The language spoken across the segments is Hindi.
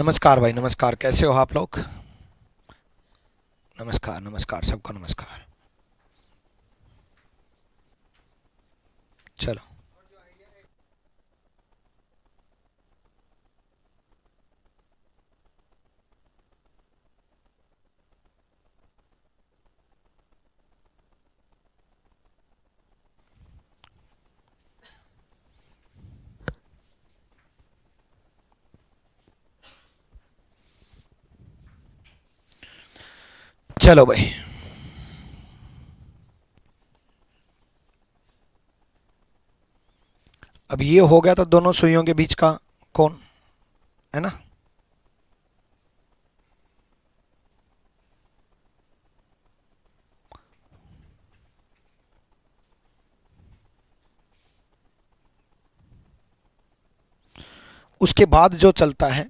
नमस्कार भाई, नमस्कार। कैसे हो आप लोग? नमस्कार, नमस्कार, सबको नमस्कार। चलो। चलो भाई। अब ये हो गया तो दोनों सुइयों के बीच का कोण, है ना? उसके बाद जो चलता है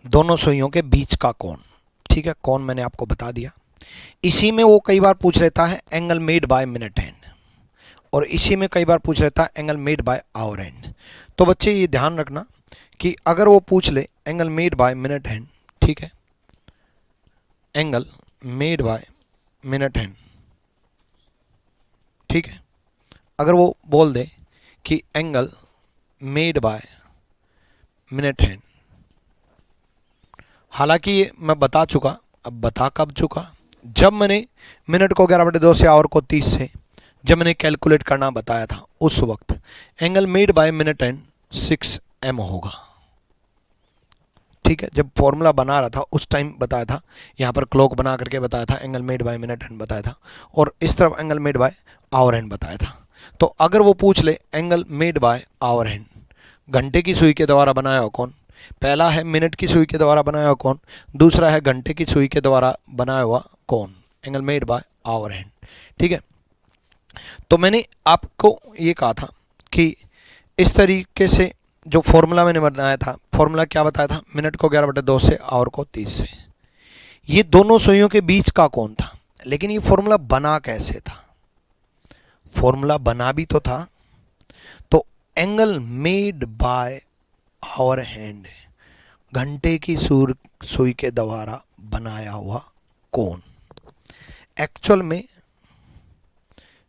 दोनों सुइयों के बीच का कोण। ठीक है, कोण मैंने आपको बता दिया। इसी में वो कई बार पूछ लेता है angle made by minute hand, और इसी में कई बार पूछ लेता है angle made by hour hand. तो बच्चे ये ध्यान रखना कि अगर वो पूछ ले angle made by minute hand, ठीक है, angle made by minute hand, ठीक है, अगर वो बोल दे कि angle made by minute hand, हालांकि ये मैं बता चुका। अब बता कब चुका? जब मैंने मिनट को 11/2 से, आवर को 30 से जब मैंने कैलकुलेट करना बताया था, उस वक्त angle made by minute and 6 m होगा। ठीक है, जब फॉर्मूला बना रहा था उस टाइम बताया था, यहाँ पर क्लॉक बना करके बताया था, angle made by minute hand बताया था, और इस तरफ angle made by hour hand बताया था। तो अगर वो पूछ ले angle made by hour hand, घंटे की सुई के द्वारा बनाया हो कौन, पहला है मिनट की सुई के द्वारा बनाया हुआ कौन, दूसरा है घंटे की सुई के द्वारा बनाया हुआ कौन, angle made by hour hand. ठीक है, तो मैंने आपको ये कहा था कि इस तरीके से जो फॉर्मूला मैंने बनाया था, फॉर्मूला क्या बताया था, मिनट को 11/2 से, आवर को 30 से, ये दोनों सुइयों के बीच का कौन था। लेकिन ये फॉर्मूला बना कैसे था? फॉर्मूला बना भी तो था, तो angle made by hour hand, घंटे की सुई के द्वारा बनाया हुआ कोण, एक्चुअल में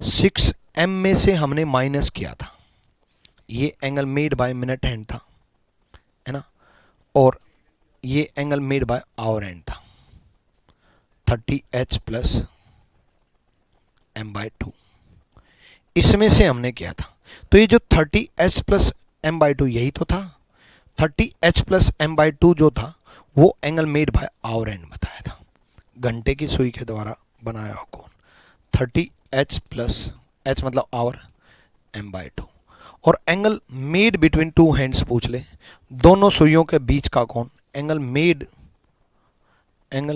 6 m में से हमने माइनस किया था। ये angle made by minute hand था, है ना, और ये angle made by hour hand था, 30h प्लस m/2, इसमें से हमने किया था। तो ये जो 30h प्लस m/2 यही तो था। 30h प्लस m/2 जो था वो angle made by hour hand बताया था, घंटे की सुई के द्वारा बनाया हुआ कोण, 30h प्लस h मतलब आवर, m/2। और angle made between two hands पूछ ले, दोनों सुइयों के बीच का कोण, angle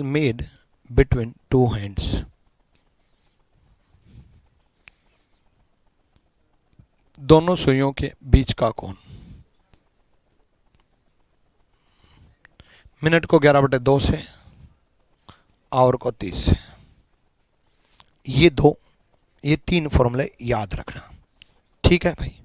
made between two hands, दोनों सुइयों के बीच का कोण, मिनट को 11/2 से, आवर को 30 से। ये तीन फॉर्मूले याद रखना। ठीक है भाई।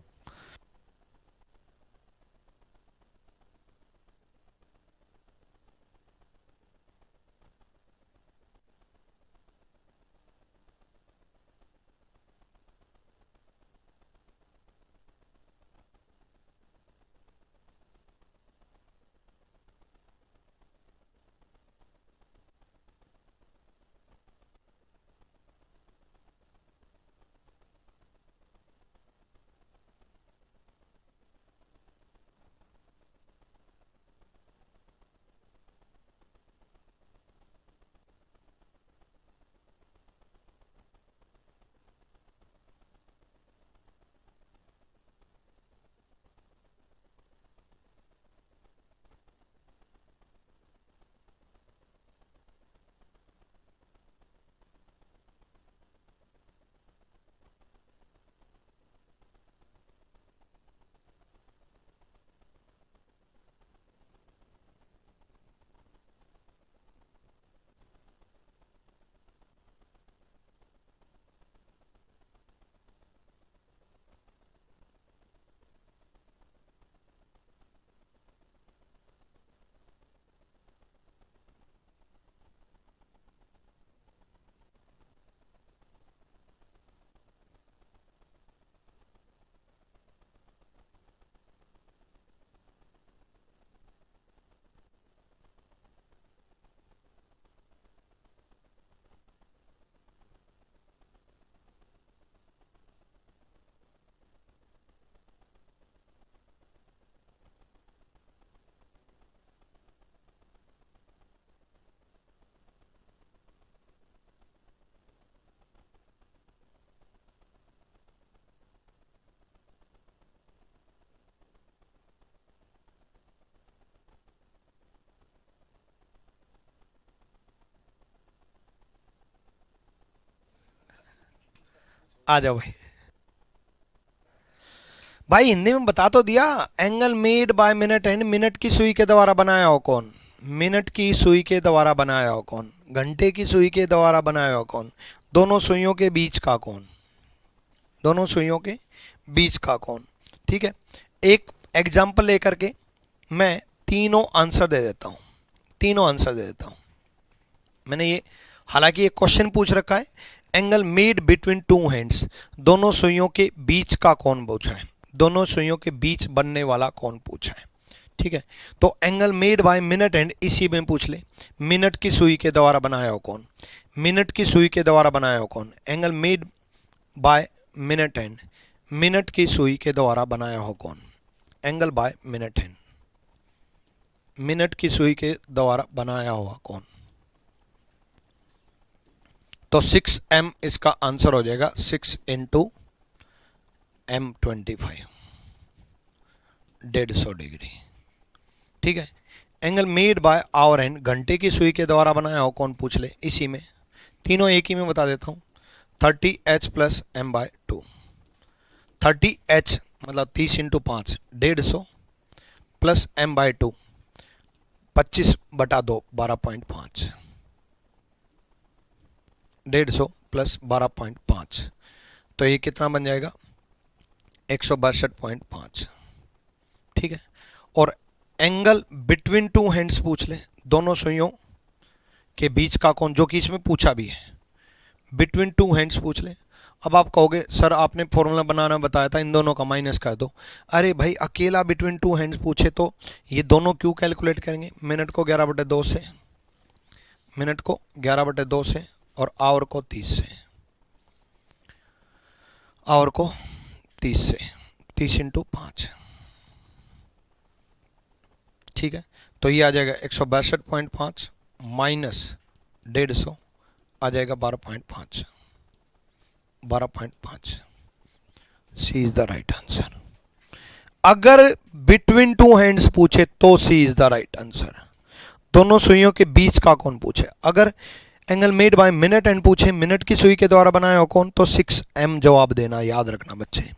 आ जाओ भाई। भाई हिंदी में बता तो दिया। Angle made by minute and, minute की सुई के द्वारा बनाया हो कौन? मिनट की सुई के द्वारा बनाया हो कौन? घंटे की सुई के द्वारा बनाया हो कौन? दोनों सुइयों के बीच का कौन? दोनों सुइयों के बीच का कौन? ठीक है, एक एग्जाम्पल लेकर के मैं तीनों आंसर दे देता हूं, तीनों आंसर दे देता हूं। मैंने ये, हालांकि ये क्वेश्चन पूछ रखा है angle made between two hands, दोनों सुइयों के बीच का कौन पूछा है, दोनों सुइयों के बीच बनने वाला कौन पूछा है। ठीक है, तो angle made by minute and, इसी में पूछ ले मिनट की सुई के द्वारा बनाया हो कौन? मिनट की सुई के द्वारा बनाया हो कौन? Angle made by minute and, minute की सुई के द्वारा बनाया हो कौन? Angle by minute and, minute की सुई के द्वारा बनाया हुआ कौन? तो 6m इसका आंसर हो जाएगा, 6 इंटू M25, 150 डिग्री। ठीक है, angle made by hour hand, घंटे की सुई के द्वारा बनाया हो कौन पूछ ले, इसी में तीनों एक ही में बता देता हूं, 30h प्लस m/2। 30h मतलब 30 इंटू 5 150 प्लस m/2 25/2 12.5, 150 प्लस 12.5, तो ये कितना बन जाएगा? 162.5। ठीक है, और एंगल बिटवीन टू हैंड्स पूछ ले, दोनों सुइयों के बीच का कौन, जो कि इसमें पूछा भी है, बिटवीन टू हैंड्स पूछ ले। अब आप कहोगे सर आपने फॉर्मूला बनाना बताया था, इन दोनों का माइनस कर दो। अरे भाई अकेला बिटवीन टू हैंड्स पूछे तो ये दोनों क्यों कैलकुलेट करेंगे? मिनट को 11/2 से, मिनट को 11/2 से, और आवर को 30 से, आवर को 30 से, 30 इंटू 5। ठीक है, तो ये आ जाएगा 162.5 माइनस 150 आ जाएगा 12.5, 12.5। सी इज द राइट आंसर। अगर बिटवीन टू हैंड्स पूछे तो सी इज द राइट आंसर। दोनों सुइयों के बीच का कौन पूछे। अगर angle made by minute and पूछे, मिनट की सुई के द्वारा बनाया हो कौन, तो 6m जवाब देना, याद रखना बच्चे।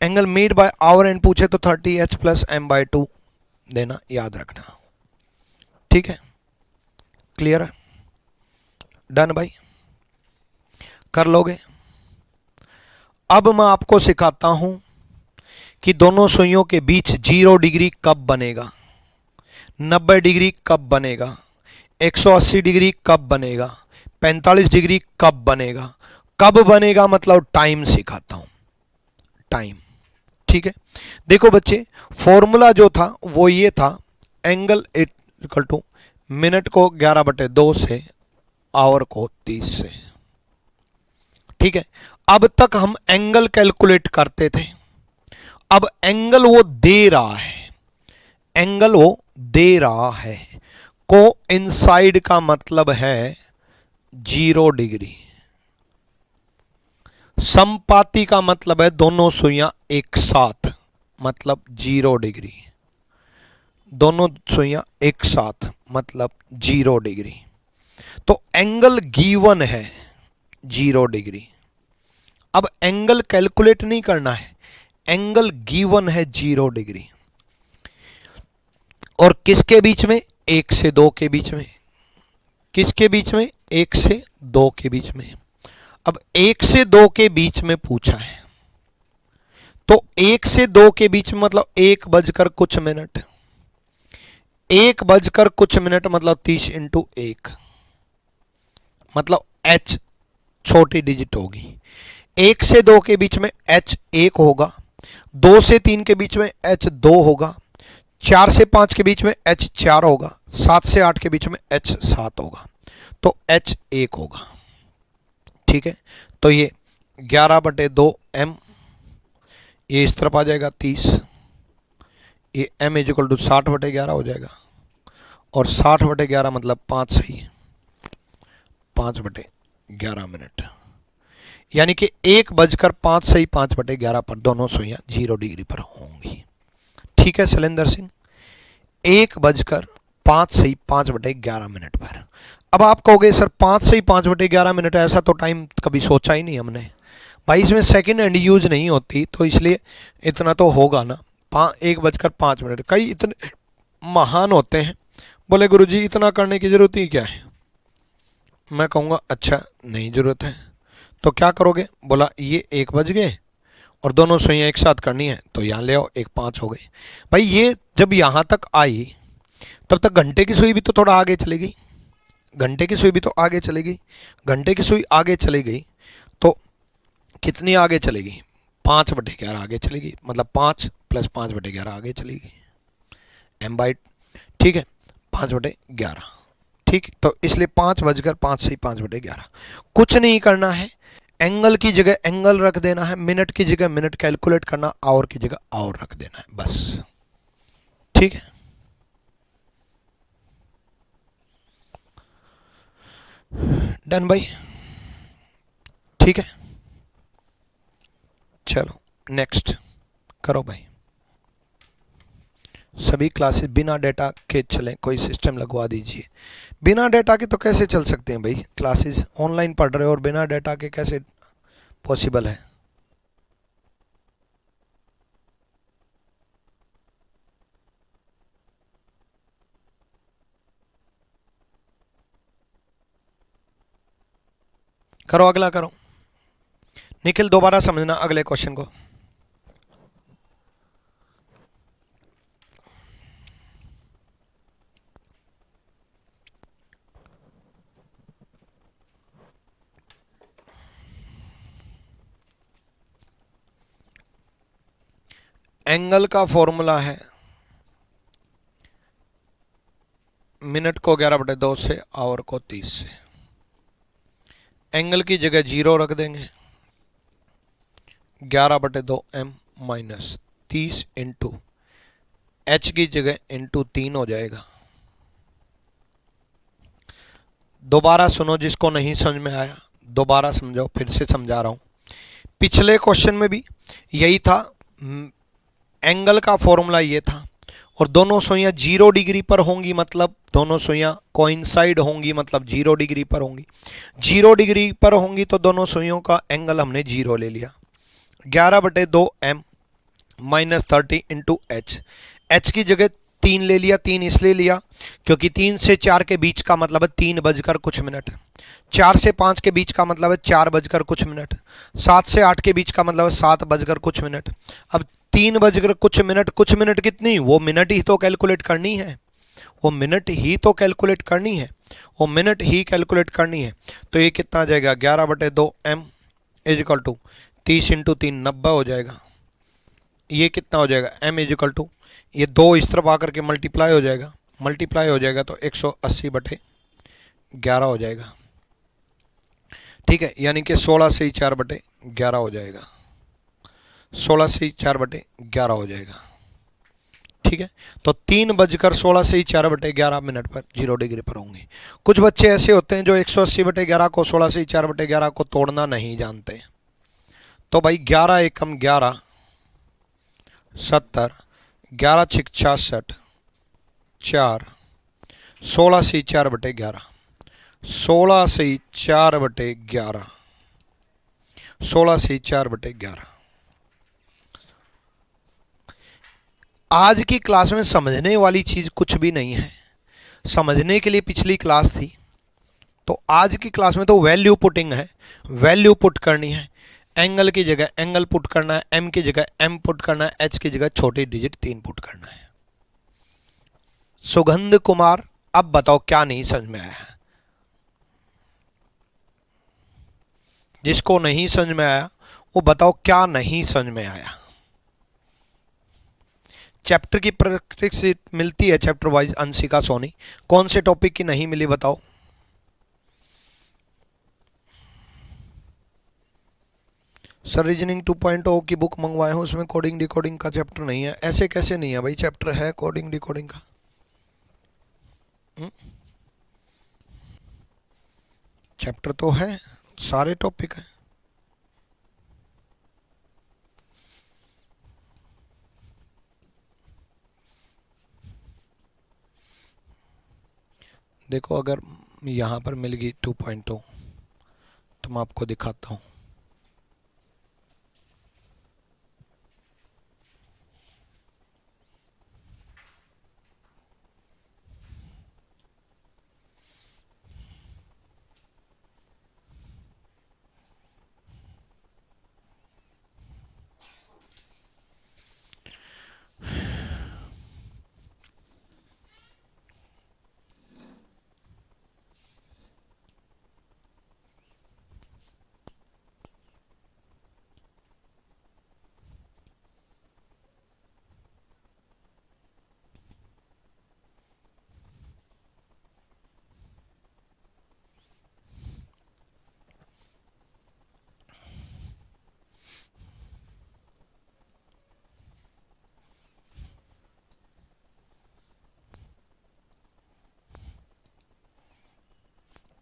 Angle made by our and पूछे तो 30h प्लस m/2 देना, याद रखना। ठीक है, क्लियर है? डन भाई, कर लोगे? अब मैं आपको सिखाता हूं कि दोनों सुइयों के बीच 0 डिग्री कब बनेगा, 90 डिग्री कब बनेगा, 180 डिग्री कब बनेगा, 45 डिग्री कब बनेगा। कब बनेगा मतलब टाइम सिखाता हूं, टाइम। ठीक है, देखो बच्चे फॉर्मूला जो था वो ये था, एंगल इक्वल टू मिनट को 11/2 से, आवर को 30 से। ठीक है, अब तक हम एंगल कैलकुलेट करते थे, अब एंगल वो दे रहा है, एंगल वो दे रहा है। को इनसाइड का मतलब है 0 डिग्री, समपाती का मतलब है दोनों सुइयां एक साथ, मतलब 0 डिग्री, दोनों सुइयां एक साथ मतलब 0 डिग्री। तो एंगल गिवन है 0 डिग्री। अब एंगल कैलकुलेट नहीं करना है, एंगल गिवन है 0 डिग्री, और किसके बीच में? 1 से 2 के बीच में। किसके बीच में? 1 से 2 के बीच में। अब 1 से 2 के बीच में पूछा है, तो 1 से 2 के बीच में मतलब 1 बजकर कुछ मिनट, 1 बजकर कुछ मिनट मतलब 30 इंटू 1, मतलब h छोटी डिजिट होगी। 1 से 2 के बीच में h 1 होगा, 2 से 3 के बीच में h 2 होगा, 4 से 5 के बीच में h 4 होगा, 7 से 8 के बीच में h 7 होगा, तो h 1 होगा। ठीक है, तो ये 11/2 m, ये इस तरफ आ जाएगा 30, ये m इक्वल टू 60/11 हो जाएगा, और 60/11 मतलब 5 सही, 5/11 मिनट, यानी कि 1 बजकर 5 सही 5/11 पर दोनों सुइयां 0 डिग्री पर होंगी। ठीक है शैलेंद्र सिंह, 1 बजकर 5 सही 5/11 मिनट पर। अब आप कहोगे सर 5 सही 5/11 मिनट, ऐसा तो टाइम कभी सोचा ही नहीं हमने। भाई इसमें सेकंड हैंड यूज नहीं होती, तो इसलिए इतना तो होगा ना। 1:05। कई इतने महान होते हैं, बोले गुरुजी इतना करने की जरूरत ही क्या है। मैं कहूँगा अच्छा नहीं जरूरत है, तो क्या करोगे। बोला ये 1 बज गए और दोनों सुइयाँ एक साथ करनी है, तो यहाँ ले आओ, 1:05 हो गई। भाई ये जब यहाँ तक आई तब तक घंटे की सुई भी तो थोड़ा आगे चली गई, घंटे की सुई भी तो आगे चली गई। घंटे की सुई आगे चली गई तो कितनी आगे चलेगी, 5/11 आगे चलेगी, मतलब 5 + 5/11 आगे चलेगी m/, ठीक है, 5/11। ठीक, तो इसलिए 5:05 से 5/11। कुछ नहीं करना है, एंगल की जगह एंगल रख देना है, मिनट की जगह मिनट कैलकुलेट करना, आवर की जगह आवर रख देना है, बस। ठीक है, डन भाई। ठीक है, चलो नेक्स्ट करो भाई। सभी क्लासेस बिना डेटा के चलें, कोई सिस्टम लगवा दीजिए। बिना डेटा के तो कैसे चल सकते हैं भाई, क्लासेस ऑनलाइन पढ़ रहे हो और बिना डेटा के कैसे पॉसिबल है। करो अगला करो। निखिल दोबारा समझना अगले क्वेश्चन को। एंगल का फॉर्मूला है मिनट को 11/2 से, आवर को 30 से। एंगल की जगह 0 रख देंगे, 11/2 m माइनस 30 इंटू h की जगह इंटू 3 हो जाएगा। दोबारा सुनो, जिसको नहीं समझ में आया दोबारा समझो, फिर से समझा रहा हूं। पिछले क्वेश्चन में भी यही था, एंगल का फॉर्मूला ये था, और दोनों सुइयां 0 डिग्री पर होंगी, मतलब दोनों सुइयां कोइंसाइड होंगी, मतलब 0 डिग्री पर होंगी। 0 डिग्री पर होंगी तो दोनों सुइयों का एंगल हमने 0 ले लिया। 11/2 m minus 30 into H. H की जगह 3 ले लिया। 3 इसलिए लिया क्योंकि 3 से 4 के बीच का मतलब है 3 बजकर कुछ मिनट। 4 से 5 के बीच का मतलब है 4 बजकर कुछ मिनट। 7 से 8 के बीच का मतलब है 7 बजकर कुछ मिनट। अब 3 बजकर कुछ मिनट कितनी, वो मिनट ही तो कैलकुलेट करनी है, वो मिनट ही तो कैलकुलेट करनी है, वो मिनट ही कैलकुलेट करनी है। तो ये कितना आ जाएगा, 11/2 m इजिकल टू 30 इंटू 3 90 हो जाएगा। ये कितना हो जाएगा, m इजिकल टू, ये 2 इस तरफ आकर के मल्टीप्लाई हो जाएगा, मल्टीप्लाई हो जाएगा तो 180/11 हो जाएगा। ठीक है, यानी कि 16 से 4/11 हो जाएगा, 16 से 4/11 हो जाएगा। ठीक है, तो 3 बजकर 16 से 4/11 मिनट पर 0 डिग्री पर होंगे। कुछ बच्चे ऐसे होते हैं जो 180/11 को 16 से 4/11 को तोड़ना नहीं जानते। तो भाई 11 एकम 11 70, 11 छिक 66, 4, 16 से 4/11, 16 से 4/11, 16 से 4/11। आज की क्लास में समझने वाली चीज कुछ भी नहीं है, समझने के लिए पिछली क्लास थी, तो आज की क्लास में तो वैल्यू पुटिंग है, वैल्यू पुट करनी है। एंगल की जगह एंगल पुट करना है, एम की जगह एम पुट करना है, एच की जगह छोटी डिजिट 3 पुट करना है। सुगंध कुमार, अब बताओ क्या नहीं समझ में आया। जिसको नहीं समझ में आया वो बताओ क्या नहीं समझ में आया। चैप्टर की प्रैक्टिस मिलती है चैप्टर वाइज अंशिका सोनी, कौन से टॉपिक की नहीं मिली बताओ। सर रीजनिंग 2.0 की बुक मंगवाए हूं, उसमें कोडिंग डिकोडिंग का चैप्टर नहीं है। ऐसे कैसे नहीं है भाई, चैप्टर है कोडिंग डिकोडिंग का। चैप्टर तो है, सारे टॉपिक है। देखो अगर यहाँ पर मिल गई 2.0 तो मैं आपको दिखाता हूँ।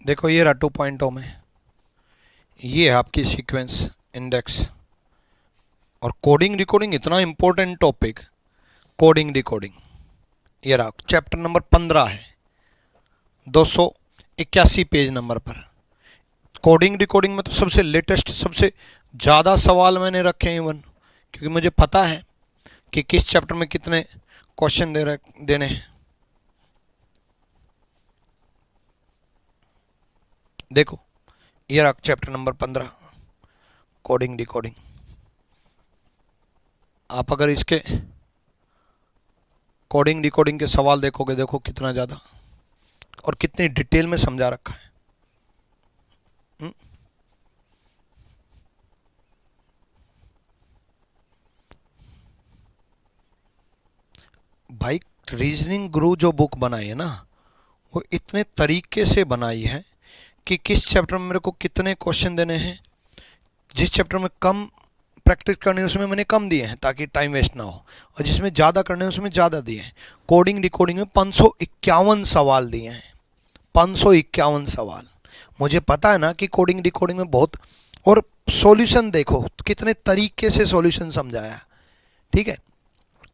देखो ये रहा 2.0 में, ये है आपकी सीक्वेंस इंडेक्स। और कोडिंग डिकोडिंग इतना इंपॉर्टेंट टॉपिक, कोडिंग डिकोडिंग। ये रहा चैप्टर नंबर 15 है, 281 पेज नंबर पर। कोडिंग डिकोडिंग में तो सबसे लेटेस्ट, सबसे ज़्यादा सवाल मैंने रखे हैं इवन, क्योंकि मुझे पता है कि किस चैप्टर में कितने क्वेश्चन देने हैं। देखो ये रहा चैप्टर नंबर 15, कोडिंग डिकोडिंग। आप अगर इसके कोडिंग डिकोडिंग के सवाल देखोगे, देखो कितना ज़्यादा और कितनी डिटेल में समझा रखा है। भाई रीजनिंग गुरु जो बुक बनाई है ना, वो इतने तरीके से बनाई है कि किस चैप्टर में मेरे को कितने क्वेश्चन देने हैं, जिस चैप्टर में कम प्रैक्टिस करनी है उसमें मैंने कम दिए हैं ताकि टाइम वेस्ट ना हो, और जिसमें ज़्यादा करने हैं उसमें ज़्यादा दिए हैं। कोडिंग डिकोडिंग में 551 सवाल दिए हैं, 551 सवाल। मुझे पता है ना कि कोडिंग डिकोडिंग में बहुत, और सॉल्यूशन देखो कितने तरीके से सॉल्यूशन समझाया, ठीक है।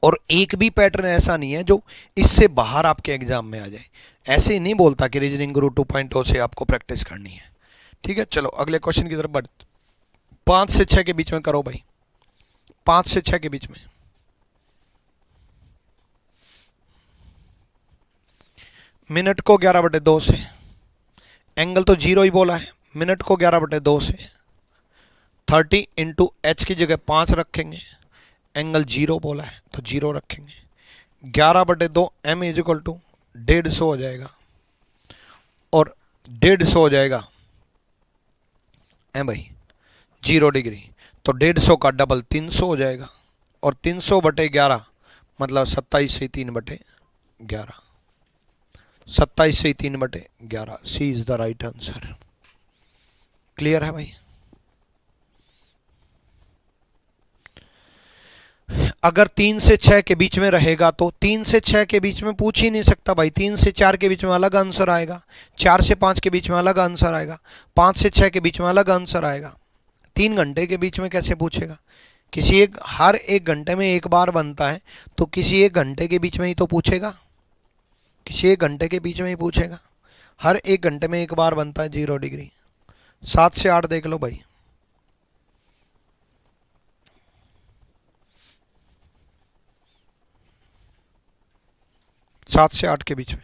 और एक भी पैटर्न ऐसा नहीं है जो इससे बाहर आपके एग्जाम में आ जाए। ऐसे ही नहीं बोलता कि रीजनिंग गुरु 2.0 से आपको प्रैक्टिस करनी है, ठीक है। चलो अगले क्वेश्चन की तरफ बढ़। 5 से 6 के बीच में करो भाई, 5 से 6 के बीच में। मिनट को 11/2 से, एंगल तो 0 ही बोला है, मिनट को 11/2 से 30 इंटू एच की जगह 5 रखेंगे, एंगल 0 बोला है तो 0 रखेंगे। 11/2 m इज इक्वल टू 150 हो जाएगा, और 150 हो जाएगा भाई 0 डिग्री, तो 150 का डबल 300 हो जाएगा, और 300/11 मतलब 27 से 3/11, 27 से 3/11। C is the right answer. Clear है भाई। अगर 3 से 6 के बीच में रहेगा तो 3 से 6 के बीच में पूछ ही नहीं सकता भाई। 3 से 4 के बीच में अलग आंसर आएगा, 4 से 5 के बीच में अलग आंसर आएगा, 5 से 6 के बीच में अलग आंसर आएगा। 3 घंटे के बीच में कैसे पूछेगा? किसी एक, हर 1 घंटे में एक बार बनता है, तो किसी 1 घंटे के बीच में ही तो पूछेगा, किसी 1 घंटे के बीच में ही पूछेगा। हर 1 घंटे में एक बार बनता है 0 डिग्री। 7 से 8 देख लो भाई। 7 से 8 के बीच में।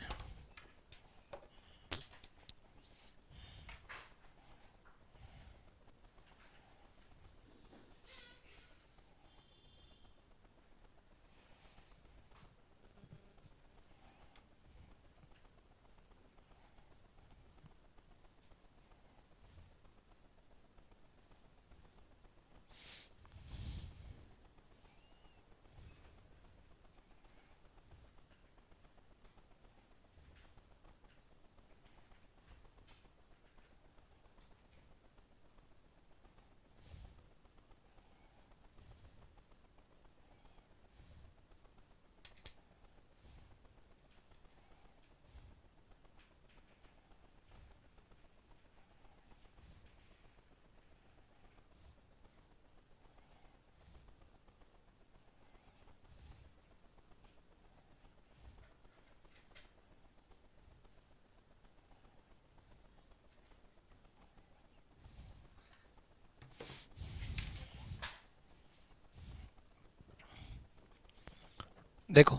देखो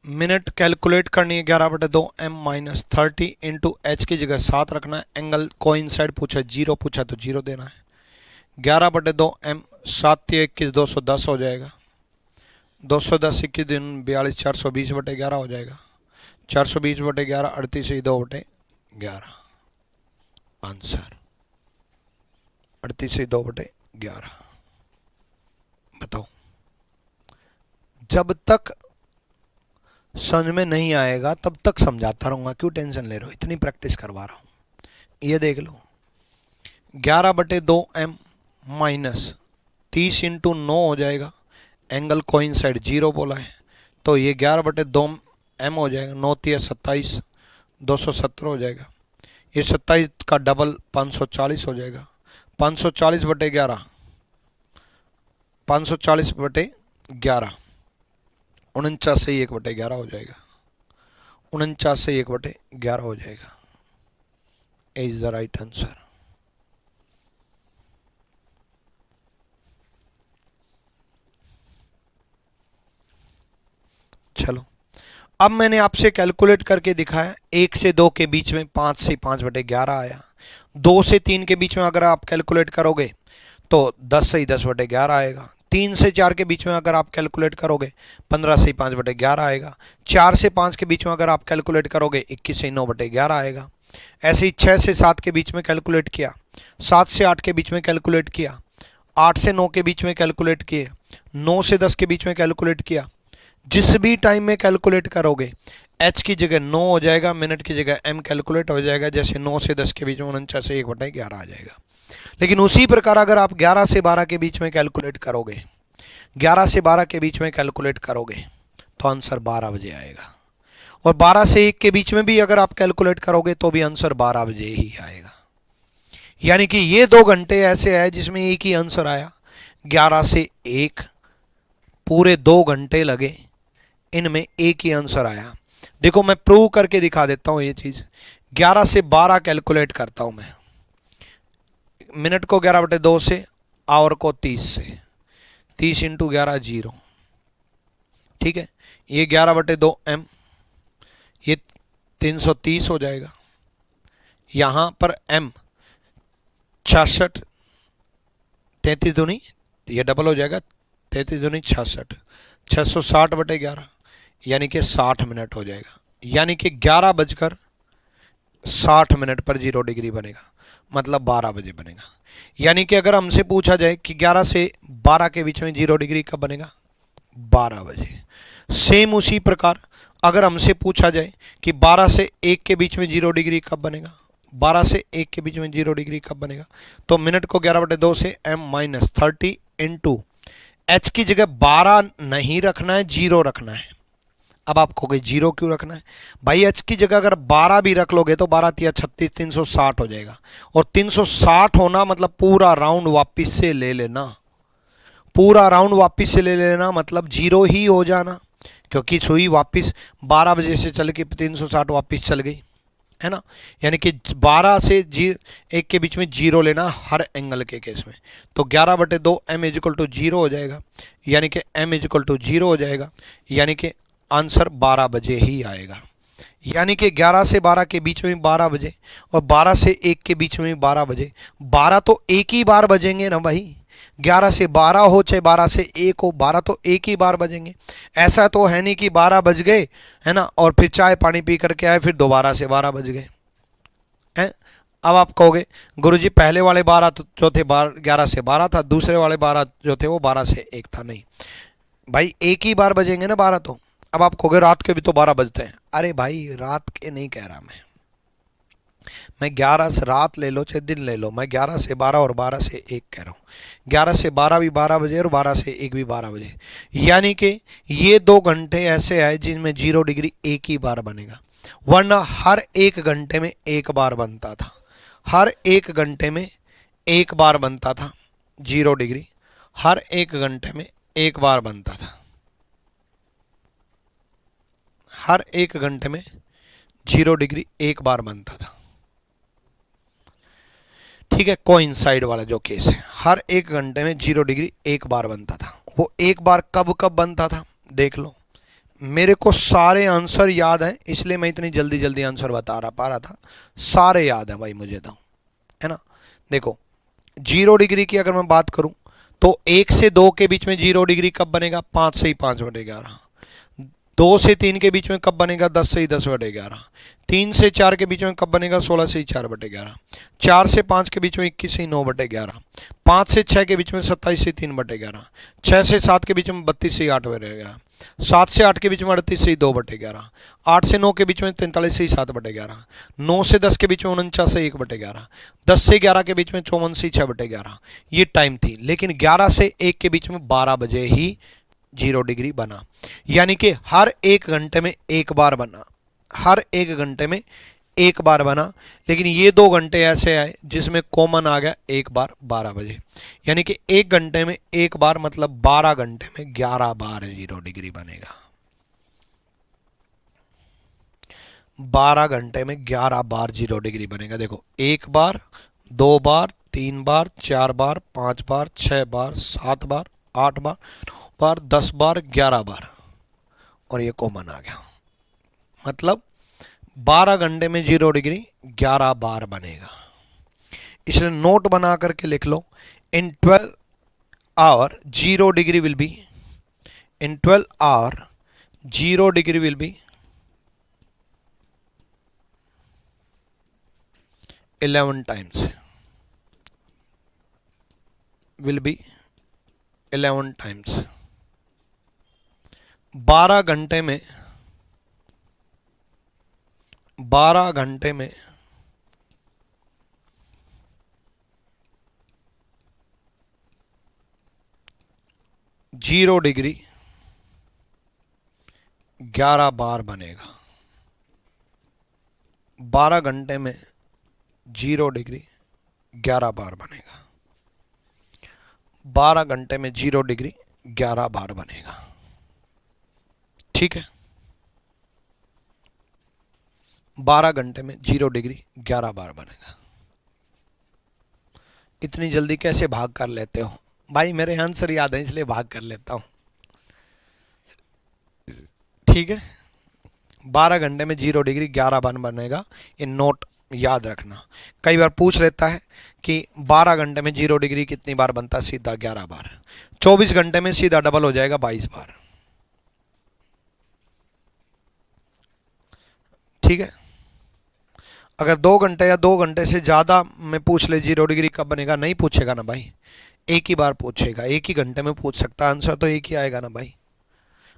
मिनट कैलकुलेट करनी है, 11/2 m माइनस 30 इंटू एच की जगह 7 रखना है। एंगल कोइंसाइड पूछा, 0 पूछा तो 0 देना है। 11/2 m 7 21 210 हो जाएगा। 210 21 दिन 42 420/11 हो जाएगा। 420/11 38 2/11 आंसर 38 2/11। बताओ, जब तक समझ में नहीं आएगा तब तक समझाता रहूँगा, क्यों टेंशन ले रहे हो, इतनी प्रैक्टिस करवा रहा हूँ। ये देख लो, 11/2 m माइनस 30 इंटू 9 हो जाएगा। एंगल कोइंसाइड 0 बोला है, तो ये 11/2 m हो जाएगा। 9 3 27 217 हो जाएगा। ये 27 का डबल 540 हो जाएगा। 540/11, 540/11, 49 से 1/11 हो जाएगा। 49 से 1/11 हो जाएगा। Is the right answer. चलो, अब मैंने आपसे कैलकुलेट करके दिखाया। 1 से 2 के बीच में 5 से 5/11 आया। 2 से 3 के बीच में अगर आप कैलकुलेट करोगे तो 10 से 10/11 आएगा। 3 से 4 के बीच में अगर आप कैलकुलेट करोगे 15 से 5/11 आएगा। 4 से 5 के बीच में अगर आप कैलकुलेट करोगे 21 से 9/11 आएगा। ऐसे ही 6 से 7 के बीच में कैलकुलेट किया, 7 से 8 के बीच में कैलकुलेट किया, 8 से 9 के बीच में कैलकुलेट किए, 9 से 10 के बीच में कैलकुलेट किया। जिस भी टाइम में कैलकुलेट करोगे एच की जगह 9 हो जाएगा, मिनट की जगह एम कैलकुलेट हो जाएगा। जैसे 9 से 10 के बीच में 49 से 1/11 आ जाएगा। लेकिन उसी प्रकार अगर आप 11 से 12 के बीच में कैलकुलेट करोगे, 11 से 12 के बीच में कैलकुलेट करोगे तो आंसर 12 बजे आएगा। और 12 से 1 के बीच में भी अगर आप कैलकुलेट करोगे तो भी आंसर 12 बजे ही आएगा। यानी कि ये 2 घंटे ऐसे है जिसमें एक ही आंसर आया। 11 से 1 पूरे 2 घंटे लगे, इनमें एक ही आंसर आया। देखो मैं प्रूव करके दिखा देता हूं ये चीज। 11 से 12 कैलकुलेट करता हूं मैं। मिनट को 11/2 से, आवर को 30 से, 30 × 11 0। ठीक है, ये 11/2 एम, ये 330 हो जाएगा। यहां पर एम 66, 33 दूनी, ये डबल हो जाएगा, 33 दूनी 66, 660/11, यानी कि 60 मिनट हो जाएगा। यानी कि 11:60 पर 0 डिग्री बनेगा, मतलब 12 बजे बनेगा। यानी कि अगर हमसे पूछा जाए कि 11 से 12 के बीच में 0 डिग्री कब बनेगा, 12 बजे। सेम उसी प्रकार अगर हमसे पूछा जाए कि 12 से 1 के बीच में 0 डिग्री कब बनेगा, 12 से 1 के बीच में 0 डिग्री कब बनेगा, तो मिनट को 11/2 से m - 30 इंटू एच की जगह 12 नहीं रखना है, 0 रखना है। अब आप कहोगे 0 क्यों रखना है भाई? एच की जगह अगर 12 भी रख लोगे तो 12 × 36 360 हो जाएगा। और 360 होना मतलब पूरा राउंड वापिस से ले लेना, पूरा राउंड वापिस से ले लेना मतलब 0 ही हो जाना, क्योंकि सुई वापिस 12 बजे से चल के 360 वापिस चल गई, है ना। यानी कि 12 से 1 के बीच में 0 लेना हर एंगल के केस में। तो 11/2 m = 0 हो जाएगा, यानी कि m = 0 हो जाएगा, यानी कि आंसर 12 बजे ही आएगा। यानी कि 11 से 12 के बीच में 12 बजे और 12 से 1 के बीच में 12 बजे। 12 तो एक ही बार बजेंगे ना भाई, 11 से 12 हो चाहे 12 से 1 हो, 12 तो एक ही बार बजेंगे। ऐसा तो है नहीं कि 12 बज गए, है ना, और फिर चाय पानी पी करके आए, फिर दोबारा से 12 बज गए हैं। अब आप कहोगे गुरुजी पहले वाले 12 जो थे 11 से 12 था, दूसरे वाले 12 जो थे वो 12 से 1 था। नहीं भाई, एक ही बार बजेंगे ना 12 तो। अब आप कहोगे रात के भी तो 12 बजते हैं। अरे भाई रात के नहीं कह रहा मैं 11 से रात ले लो चाहे दिन ले लो, मैं 11 से 12 और 12 से 1 कह रहा हूँ। 11 से 12 भी 12 बजे और 12 से 1 भी 12 बजे। यानी कि ये 2 घंटे ऐसे आए जिनमें 0 डिग्री एक ही बार बनेगा, वरना हर 1 घंटे में 1 बार बनता था। हर 1 घंटे में 1 बार बनता था 0 डिग्री, हर 1 घंटे में 1 बार बनता था। हर 1 घंटे में 0 डिग्री 1 बार बनता था। ठीक है, कोइंसाइड वाला जो केस है, हर 1 घंटे में 0 डिग्री 1 बार बनता था। वो 1 बार कब कब बनता था देख लो। मेरे को सारे आंसर याद हैं, इसलिए मैं इतनी जल्दी जल्दी आंसर पा रहा था। सारे याद हैं भाई मुझे तो, है ना। देखो 0 डिग्री की अगर मैं बात करूं तो 1 से 2 के बीच में 0 डिग्री कब बनेगा, 5 से 5/11। 2 से 3 के बीच में कब बनेगा, 10 से 10/11। 3 से 4 के बीच में कब बनेगा, 16 से 4/11। 4 से 5 के बीच में 21 से 9/11। 5 से 6 के बीच में 27 से 3/11। 6 से 7 के बीच में 32 से 8/11। 7 से 8 के बीच में 38 से 2/11। 8 से 9 के बीच में 43 से 7/11। 9 से 10 के बीच में 49 से 1/11। 10 से 11 के बीच में 54 से 6/11। ये टाइम थी। लेकिन 11 से 1 के बीच में 12 बजे ही 0 डिग्री बना। यानी कि हर 1 घंटे में 1 बार बना, हर 1 घंटे में एक बार बना, लेकिन ये 2 घंटे ऐसे आए जिसमें कॉमन आ गया एक बार 12 बजे, यानी कि 1 घंटे में एक बार, मतलब 12 घंटे में 11 बार 0 डिग्री बनेगा। 12 घंटे में 11 बार 0 डिग्री बनेगा। देखो, 1 बार, 2 बार, 3 बार, 4 बार, 5 बार, 6 बार, 7 बार, 8 बार, 9 बार, 10 बार, 11 बार, और ये कॉमन आ गया। मतलब 12 घंटे में 0 डिग्री 11 बार बनेगा। इसलिए नोट बना करके लिख लो, in 12 hour 0 degree will be, in 12 hour 0 degree will be 11 times, will be 11 times. 12 घंटे में 12 घंटे में 0 डिग्री 11 बार बनेगा। 12 घंटे में 0 डिग्री 11 बार बनेगा। 12 घंटे में 0 डिग्री 11 बार बनेगा। ठीक है, 12 घंटे में 0 डिग्री 11 बार बनेगा। इतनी जल्दी कैसे भाग कर लेते हो भाई? मेरे आंसर याद है इसलिए भाग कर लेता हूं। ठीक है, 12 घंटे में 0 डिग्री 11 बार बनेगा, ये नोट याद रखना। कई बार पूछ लेता है कि 12 घंटे में 0 डिग्री कितनी बार बनता है, सीधा 11 बार। 24 घंटे में सीधा डबल हो जाएगा, 22 बार। ठीक है, अगर 2 घंटे या 2 घंटे से ज़्यादा में पूछ ले 0 डिग्री कब बनेगा, नहीं पूछेगा ना भाई, एक ही बार पूछेगा, एक ही घंटे में पूछ सकता है, आंसर तो एक ही आएगा ना भाई।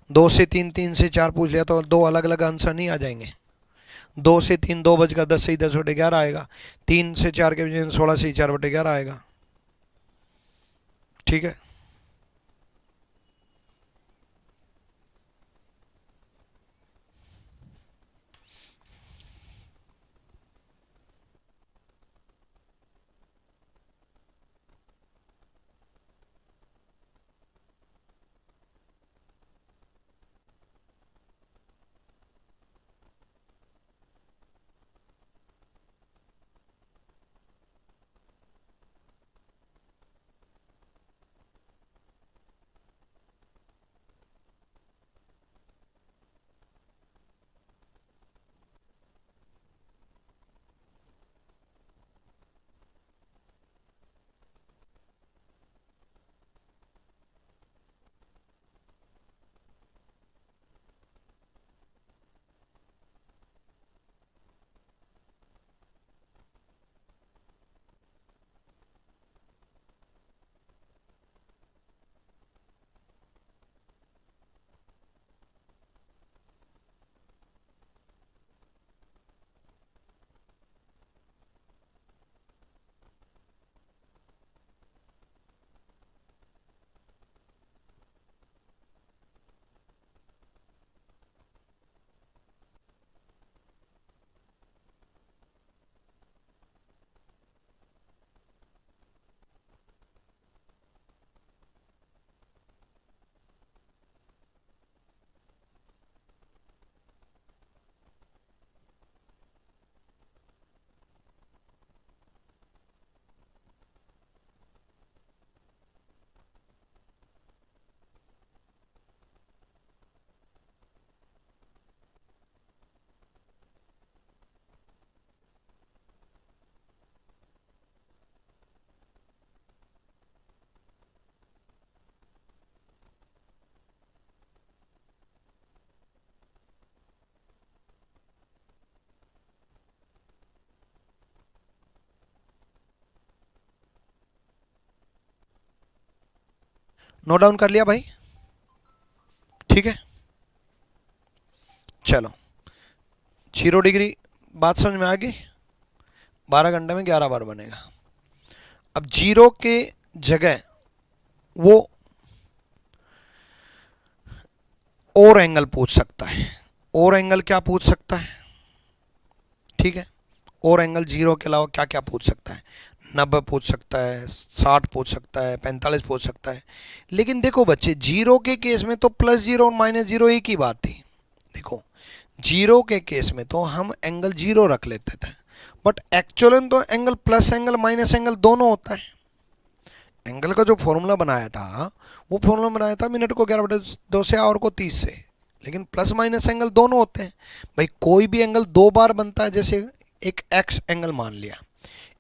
2 से 3, 3 से 4 पूछ लिया तो 2 अलग अलग आंसर नहीं आ जाएंगे। 2 से 3 2 10 से 10/11 आएगा। 3 से 4 के बजाय 16 से 4/11 आएगा। ठीक है, नोट डाउन कर लिया भाई? ठीक है, चलो 0 डिग्री बात समझ में आ गई। 12 घंटे में 11 बार बनेगा। अब 0 के जगह वो और एंगल पूछ सकता है। और एंगल क्या पूछ सकता है? ठीक है, और एंगल जीरो के अलावा क्या क्या पूछ सकता है? 90 पूछ सकता है, 60 पूछ सकता है, 45 पूछ सकता है। लेकिन देखो बच्चे, जीरो के केस में तो प्लस जीरो और माइनस जीरो एक ही बात थी। देखो, जीरो के केस में तो हम एंगल जीरो रख लेते थे, बट एक्चुअल में तो angle plus angle minus angle दोनों होता है। एंगल का जो फॉर्मूला बनाया था, वो फॉर्मूला बनाया था मिनट को 11/2 से, आवर को 30 से, लेकिन प्लस माइनस एंगल दोनों होते हैं। भाई कोई भी एंगल दो बार बनता है। जैसे एक एक्स एंगल मान लिया,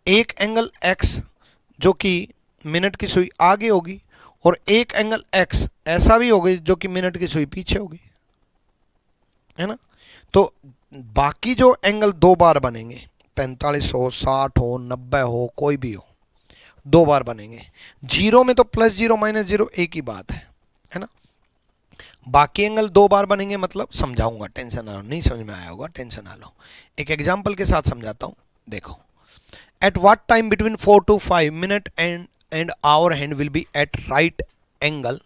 एक एंगल एक्स जो कि मिनट की सुई आगे होगी, और एक एंगल एक्स ऐसा भी होगी जो कि मिनट की सुई पीछे होगी, है ना। तो बाकी जो एंगल दो बार बनेंगे, 45 हो, 60 हो, 90 हो, कोई भी हो, दो बार बनेंगे। जीरो में तो प्लस जीरो माइनस जीरो एक ही बात है ना। बाकी एंगल दो बार बनेंगे, मतलब समझाऊंगा, टेंशन ना लो, नहीं समझ में आया होगा टेंशन ना लो। एक एग्जांपल के साथ समझाता हूं। देखो, at what time between 4 to 5 minute and hour hand will be at right angle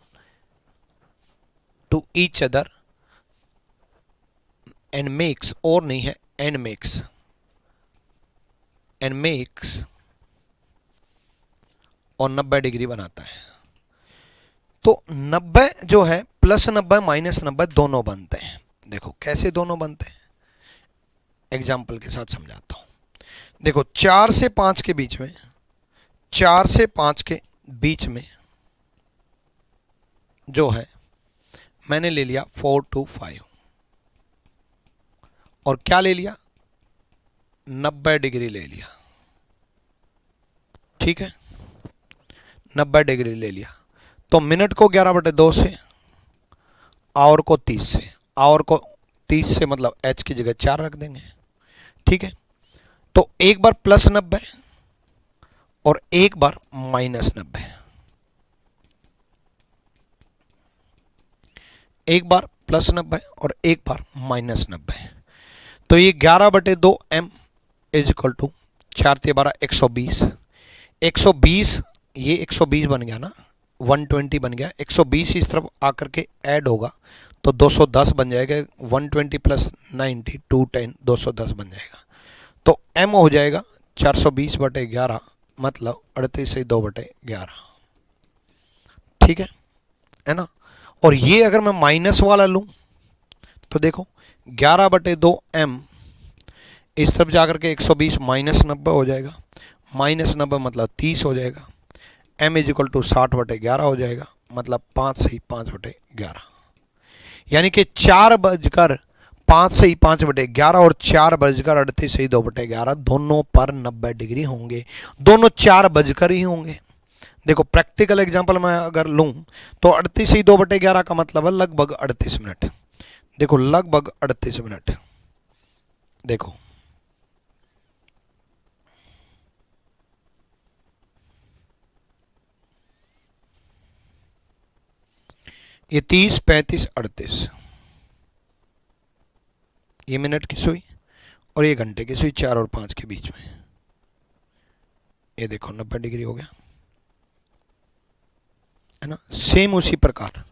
to each other and makes, और नहीं है, एंड मेक्स और 90 डिग्री बनाता है। तो 90 जो है, प्लस 90 माइनस 90 दोनों बनते हैं। देखो कैसे दोनों बनते हैं, एग्जाम्पल के साथ समझाता हूं। देखो 4 से 5 के बीच में, 4 से 5 के बीच में जो है, मैंने ले लिया 4 to 5, और क्या ले लिया, 90 डिग्री ले लिया। ठीक है, 90 डिग्री ले लिया। तो मिनट को 11/2 से, आवर को 30 से, आवर को 30 से मतलब h की जगह 4 रख देंगे। ठीक है, तो एक बार प्लस 90 और एक बार माइनस 90, एक बार प्लस 90 और एक बार माइनस 90। तो ये 11/2 m इज इक्वल टू 4 × 12 120। 120, ये 120 बन गया ना, 120 बन गया। 120 इस तरफ आकर के ऐड होगा तो 210 बन जाएगा। 120 + 90 210, 210 बन जाएगा। तो m हो जाएगा 420/11, मतलब 38/2/11। ठीक है ना। और ये अगर मैं माइनस वाला लूं तो देखो 11/2 m इस तरफ जाकर के 120 माइनस 90 हो जाएगा, माइनस 90 मतलब 30 हो जाएगा। m इज इक्वल टू 60/11 हो जाएगा, मतलब 5 से 5/11। यानी कि 4:05 से 5/11 और 4:38 से 2/11 दोनों पर 90 डिग्री होंगे। दोनों 4 बजकर ही होंगे। देखो प्रैक्टिकल एग्जांपल मैं अगर लूं तो 38 से 2/11 का मतलब है लगभग 38 मिनट। देखो लगभग 38 मिनट। देखो ये 30 35 38, ये मिनट की सुई और ये घंटे की सुई, 4 और 5 के बीच में। ये देखो 90 डिग्री हो गया, है ना। सेम उसी प्रकार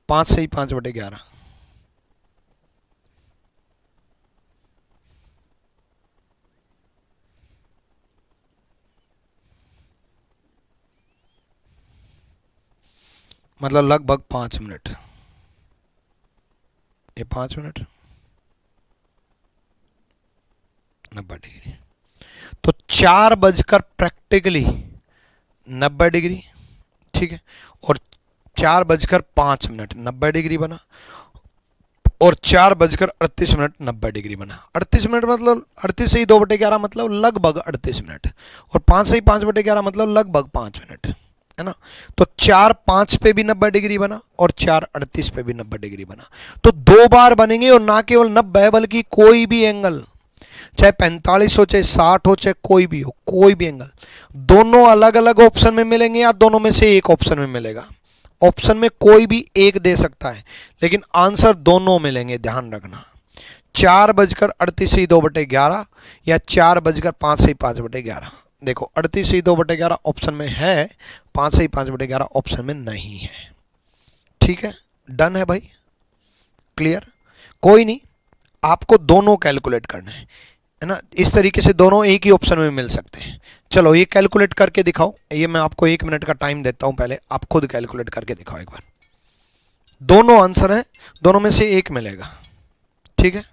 5 से 5/11, मतलब लगभग 5 मिनट। ये 5 मिनट 90 डिग्री। तो 4 बजकर प्रैक्टिकली 90 डिग्री, ठीक है, और 4:05 90 डिग्री बना, और 4:38 90 डिग्री बना। 38 मिनट मतलब 38 से 2/11 मतलब लगभग 38 मिनट, और 5 से 5/11 मतलब लगभग 5 मिनट, है ना। तो 4:05 पे भी 90 डिग्री बना और 4:38 पे भी 90 डिग्री बना। तो दो बार बनेंगे, और ना केवल 90 बल्कि कोई भी एंगल, चाहे 45 हो, चाहे 60 हो, चाहे कोई भी हो, कोई भी एंगल, दोनों अलग अलग ऑप्शन में मिलेंगे या दोनों में से एक ऑप्शन में मिलेगा। ऑप्शन में कोई भी एक दे सकता है, लेकिन आंसर दोनों मिलेंगे, ध्यान रखना। 4:38 से 2/11 या 4:05 से 5/11। देखो 38 से 2/11 ऑप्शन में है, 5 से 5/11 ऑप्शन में नहीं है। ठीक है, डन है भाई, क्लियर। कोई नहीं, आपको दोनों कैलकुलेट करना है है ना। इस तरीके से दोनों एक ही ऑप्शन में मिल सकते हैं। चलो ये कैलकुलेट करके दिखाओ, ये मैं आपको 1 मिनट का टाइम देता हूं, पहले आप खुद कैलकुलेट करके दिखाओ एक बार। दोनों आंसर हैं, दोनों में से एक मिलेगा, ठीक है।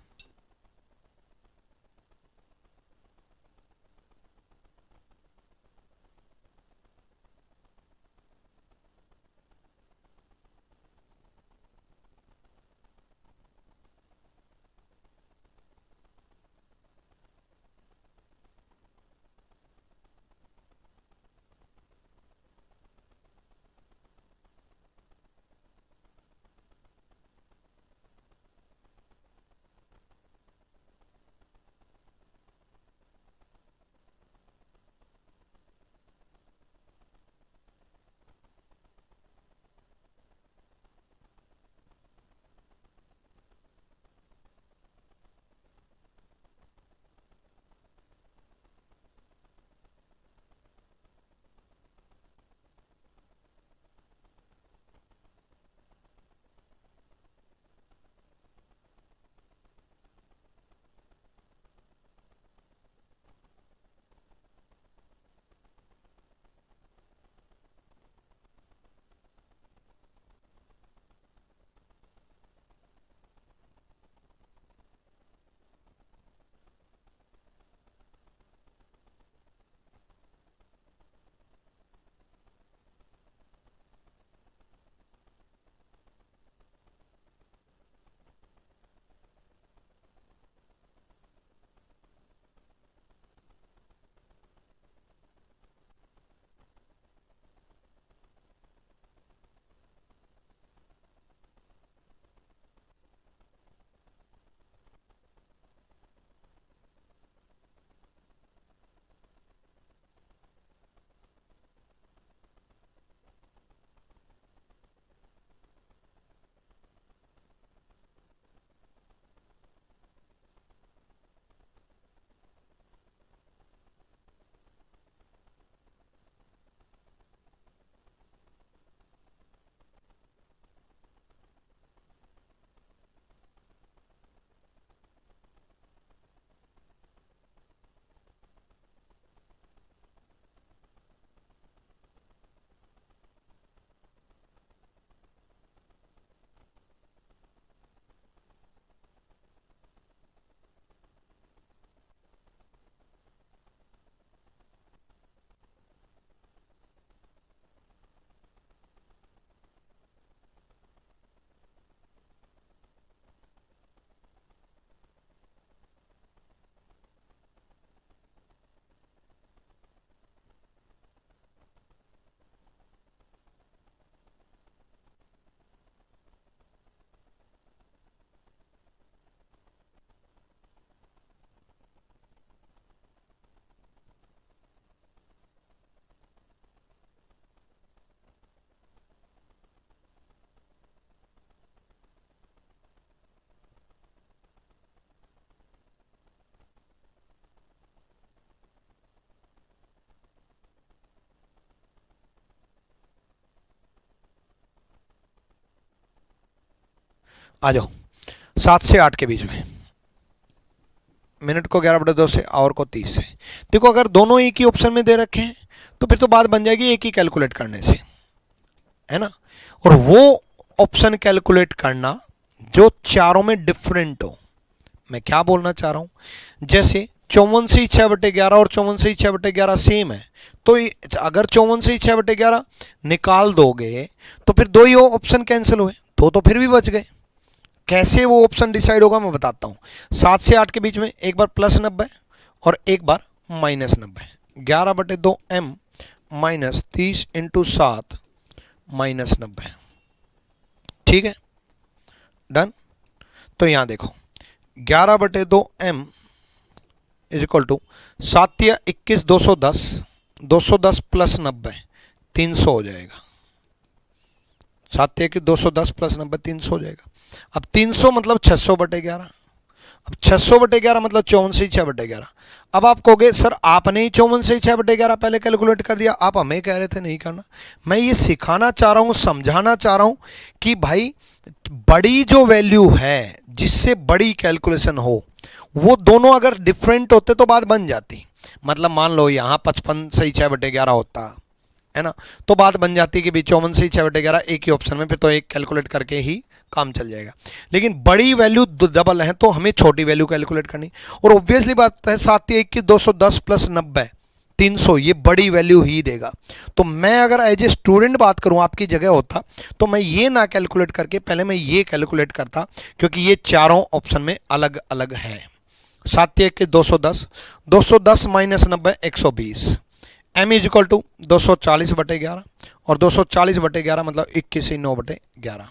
आ जाओ, 7 से 8 के बीच में, मिनट को 11/2 से, आवर को 30 से। देखो अगर दोनों एक ही ऑप्शन में दे रखे हैं तो फिर तो बात बन जाएगी एक ही कैलकुलेट करने से, है ना। और वो ऑप्शन कैलकुलेट करना जो चारों में डिफरेंट हो। मैं क्या बोलना चाह रहा हूं, जैसे 54 से 6/11 और 54 से 6/11 सेम है, तो अगर 54 से 6/11 निकाल दोगे तो फिर दो ही ऑप्शन कैंसिल हुए, दो तो फिर भी बच गए। कैसे वो ऑप्शन डिसाइड होगा मैं बताता हूं। 7 से 8 के बीच में एक बार +90 और एक बार -90, 11/2m -30 × 7 -90, ठीक है, डन। तो यहां देखो 11/2m = 7 या 21 210, 210 + 90 300 हो जाएगा। 7 या 210 + 90 300 हो जाएगा। अब 300 मतलब 600/11, अब 600/11 मतलब 54 से 6/11। अब आप कहोगे सर आपने ही 54 से 6/11 पहले कैलकुलेट कर दिया, आप हमें कह रहे थे नहीं करना। मैं ये सिखाना चाह रहा हूँ, समझाना चाह रहा हूँ कि भाई बड़ी जो वैल्यू है जिससे बड़ी कैलकुलेशन हो वो दोनों अगर डिफरेंट होते तो बात बन जाती। मतलब मान लो यहाँ 55 से 6/11 होता है ना, तो बात बन जाती कि भी 54 से 6/11 एक ही ऑप्शन में, फिर तो एक कैलकुलेट करके ही काम चल जाएगा। लेकिन बड़ी वैल्यू डबल है तो हमें छोटी वैल्यू कैलकुलेट करनी। और ऑब्वियसली बात है 7 या 21 210 प्लस 90 300, ये बड़ी वैल्यू ही देगा। तो मैं अगर एज ए स्टूडेंट बात करूं आपकी जगह होता तो मैं ये ना कैलकुलेट करके पहले मैं ये कैलकुलेट करता, क्योंकि ये चारों ऑप्शन में अलग अलग है। 7 या 21 210, 210 minus 90 120, m is equal to 240/11 और 240/11 मतलब 21 से 9/11।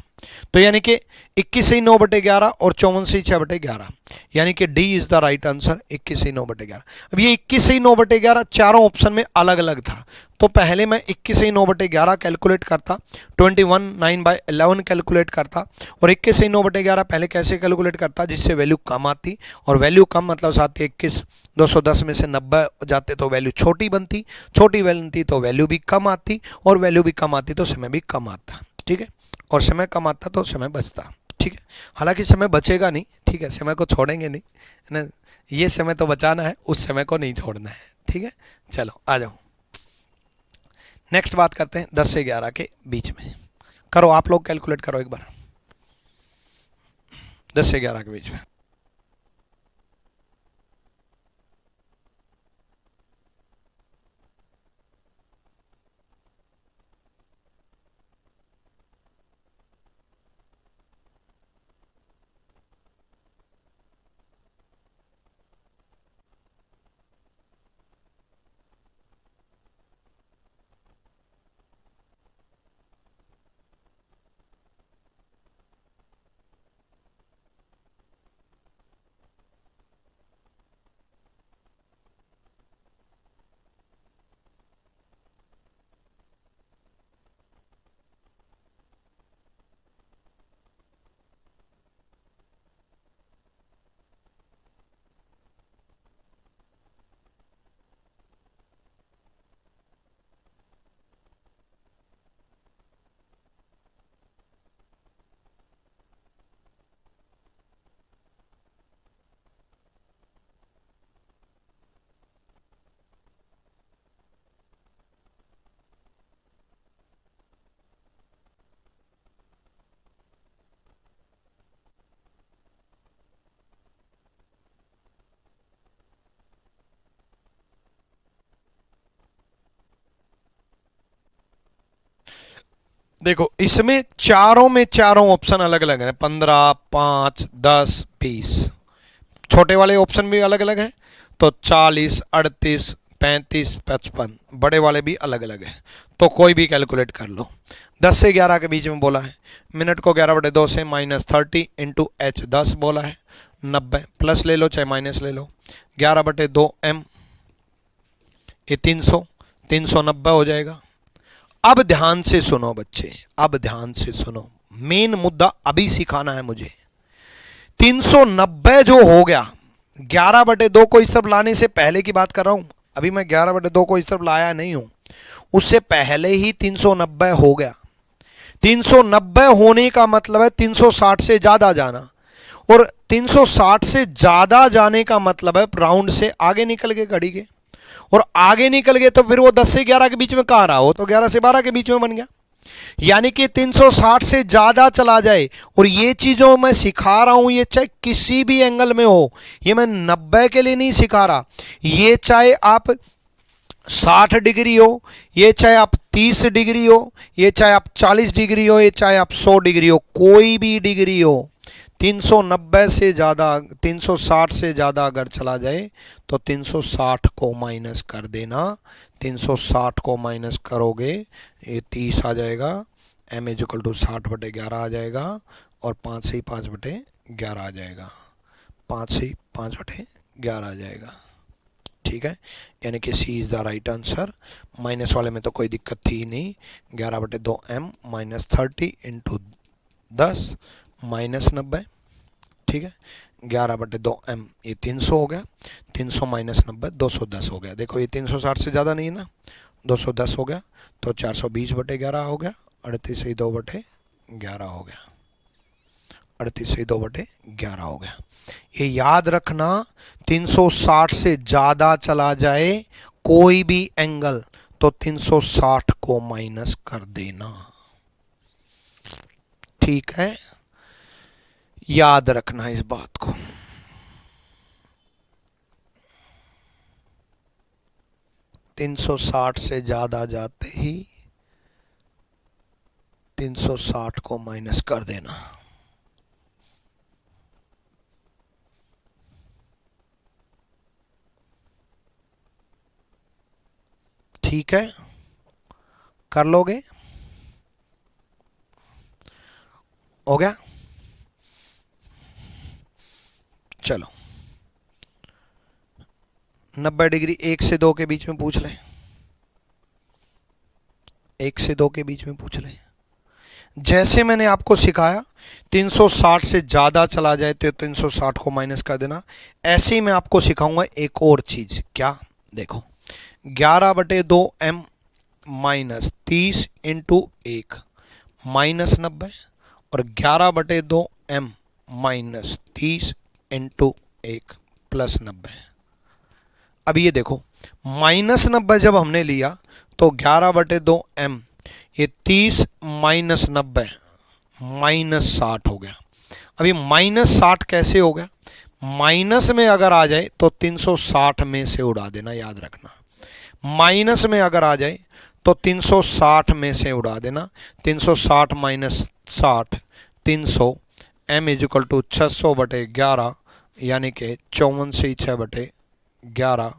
तो यानी कि 21 से 9/11 और 54 से 6/11, यानी कि D is the right answer 21 से 9/11। अब ये 21 से 9/11 चारों ऑप्शन में अलग अलग था, तो पहले मैं 21 से 9/11 कैलकुलेट करता, 21 9/11 कैलकुलेट करता, और 21 से 9/11 पहले कैसे कैलकुलेट करता जिससे वैल्यू कम आती, और वैल्यू कम मतलब 7 21 210 में से 90 जाते तो वैल्यू छोटी बनती, छोटी बनती तो वैल्यू भी कम आती, और वैल्यू भी कम आती तो समय भी कम आता। ठीक है, और समय कम आता तो समय बचता। ठीक है, हालांकि समय बचेगा नहीं, ठीक है, समय को छोड़ेंगे नहीं, है ना, ये समय तो बचाना है, उस समय को नहीं छोड़ना है। ठीक है, चलो आ जाओ नेक्स्ट बात करते हैं 10 से 11 के बीच में। करो आप लोग कैलकुलेट करो एक बार 10 से 11 के बीच में। देखो इसमें चारों में चारों ऑप्शन अलग अलग हैं, 15 5 10 20। छोटे वाले ऑप्शन भी अलग अलग हैं, तो 40 38 35 55, बड़े वाले भी अलग अलग हैं। तो कोई भी कैलकुलेट कर लो। 10 से 11 के बीच में बोला है, मिनट को 11/2 से -30 इंटू h 10 बोला है, 90 प्लस ले लो चाहे माइनस ले लो, 11/2 m, ये 300 390 हो जाएगा। अब ध्यान से सुनो बच्चे, अब ध्यान से सुनो, मेन मुद्दा अभी सिखाना है मुझे। 390 जो हो गया, 11/2 को इस तरफ लाने से पहले की बात कर रहा हूं, अभी मैं 11/2 को इस तरफ लाया नहीं हूं, उससे पहले ही 390 हो गया। 390 होने का मतलब है 360 से ज्यादा जाना, और 360 से ज्यादा जाने का मतलब है राउंड से आगे निकल गए घड़ी के, और आगे निकल गए तो फिर वो 10 से 11 के बीच में कहां रहा, हो तो 11 से 12 के बीच में बन गया। यानी कि 360 से ज्यादा चला जाए, और ये चीजों मैं सिखा रहा हूं, ये चाहे किसी भी एंगल में हो, ये मैं 90 के लिए नहीं सिखा रहा, ये चाहे आप 60 डिग्री हो, ये चाहे आप 30 डिग्री हो, ये चाहे आप 40 डिग्री हो, ये चाहे आप 100 डिग्री हो, कोई भी डिग्री हो, 390 से ज़्यादा 360 से ज़्यादा अगर चला जाए तो 360 को माइनस कर देना। 360 को माइनस करोगे ये 30 आ जाएगा, m इज इक्वल टू 60/11 आ जाएगा, और 5 से ही 5/11 आ जाएगा, 5 से ही 5/11 आ जाएगा। ठीक है, यानी कि C is the right answer. Minus वाले में तो कोई दिक्कत थी ही नहीं। 11/2 m -30 इंटू 10 -90। ठीक है, 11/2 m ये 300 हो गया, 300 माइनस 90 210 हो गया। देखो ये 360 से ज़्यादा नहीं है ना, 210 हो गया, तो 420/11 हो गया, 38 से 2/11 हो गया। 38/2/11 हो गया। ये याद रखना, 360 से ज़्यादा चला जाए कोई भी एंगल तो 360 को माइनस कर देना। ठीक है, याद रखना इस बात को। तीन सौ साठ से ज़्यादा जाते ही 360 को माइनस कर देना। ठीक है, कर लोगे? हो गया? चलो, 90 डिग्री 1 से 2 के बीच में पूछ लें। 1 से 2 के बीच में पूछ लें। जैसे मैंने आपको सिखाया 360 से ज़्यादा चला जाए तो 360 को माइनस कर देना, ऐसे ही मैं आपको सिखाऊंगा एक और चीज़। क्या? देखो, 11/2m माइनस 30 इंटू 1 माइनस 90 और 11/2m माइनस 30 इंटू 1 प्लस 90। अब ये देखो, माइनस 90 जब हमने लिया तो 11/2m, ये 30 माइनस 90 माइनस 60 हो गया। अभी माइनस 60 कैसे हो गया? माइनस में अगर आ जाए तो 360 में से उड़ा देना, याद रखना। माइनस में अगर आ जाए तो 360 में से उड़ा देना। 360 माइनस 60 300, m इजिकल टू 600/11 यानी कि 54 से 6/11,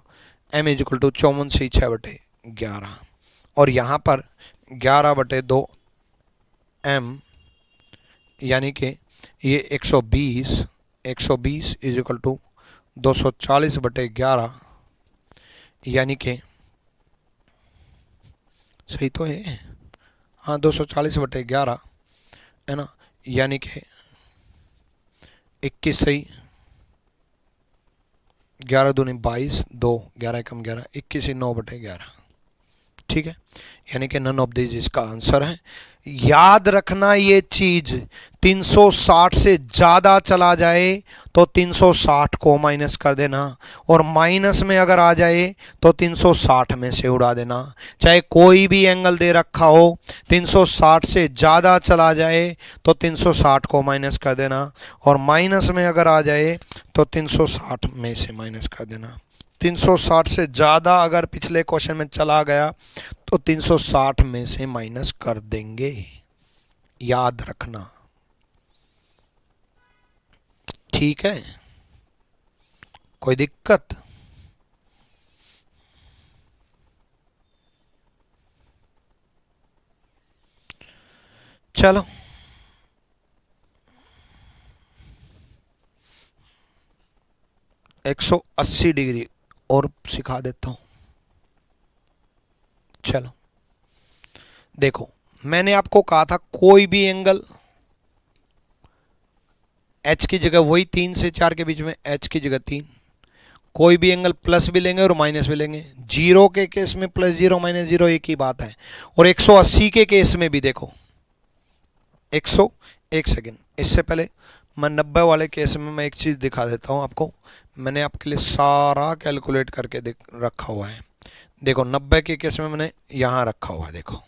m इजिकल टू 54 से 6/11। और यहाँ पर 11/2m यानी कि ये 120 इजिकल टू 240/11 यानी कि, सही तो है, हाँ 240/11 है ना, यानी कि 21 सही, 11 दूनी 22, 2 11 एकम 11, 21 ही 9/11। ठीक है, यानी कि नन ऑफ दिस इसका आंसर है। याद रखना ये चीज, 360 से ज़्यादा चला जाए तो 360 को माइनस कर देना, और माइनस में अगर आ जाए तो 360 में से उड़ा देना। चाहे कोई भी एंगल दे रखा हो, 360 से ज़्यादा चला जाए तो 360 को माइनस कर देना, और माइनस में अगर आ जाए तो 360 में से माइनस कर देना। 360 से ज़्यादा अगर पिछले क्वेश्चन में चला गया तो 360 में से माइनस कर देंगे, याद रखना। ठीक है, कोई दिक्कत? चलो, एक 180 डिग्री और सिखा देता हूं। चलो देखो, मैंने आपको कहा था कोई भी एंगल h की जगह वही 3 से 4 के बीच में, h की जगह 3, कोई भी एंगल प्लस भी लेंगे और माइनस भी लेंगे। 0 के केस में प्लस 0 माइनस 0 एक ही बात है, और 180 के केस में भी देखो 101 सेकेंड। इससे पहले मैं 90 वाले केस में मैं एक चीज़ दिखा देता हूँ आपको। मैंने आपके लिए सारा कैलकुलेट करके रखा हुआ है। देखो 90 के केस में मैंने यहाँ रखा हुआ है, देखो